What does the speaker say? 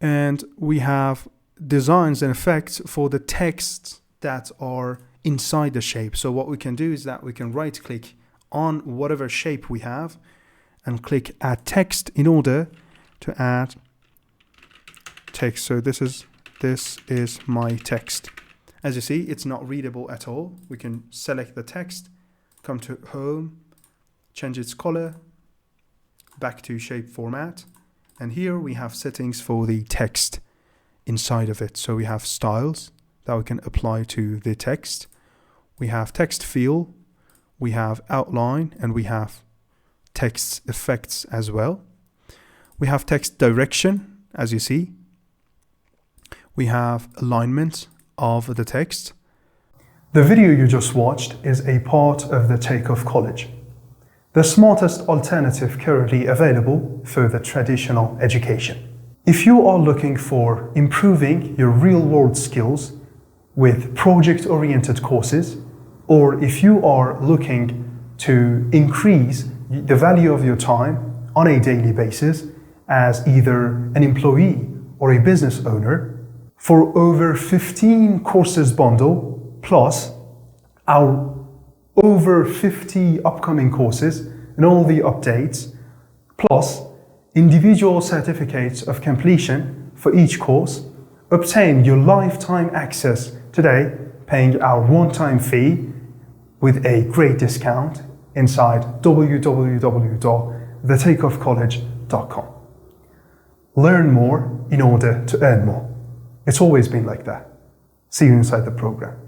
And we have designs and effects for the texts that are inside the shape. So what we can do is that we can right click on whatever shape we have and click add text in order to add text. So this is my text. As you see, it's not readable at all. We can select the text, come to home, change its color, back to shape format. And here we have settings for the text inside of it. So we have styles that we can apply to the text. We have text fill, we have outline, and we have text effects as well. We have text direction, as you see. We have alignment of the text. The video you just watched is a part of the Takeoff College, the smartest alternative currently available for the traditional education. If you are looking for improving your real-world skills with project-oriented courses, or if you are looking to increase the value of your time on a daily basis as either an employee or a business owner, for over 15 courses bundle plus our over 50 upcoming courses and all the updates, plus individual certificates of completion for each course, obtain your lifetime access today, paying our one-time fee with a great discount inside www.thetakeoffcollege.com. Learn more in order to earn more. It's always been like that. See you inside the program.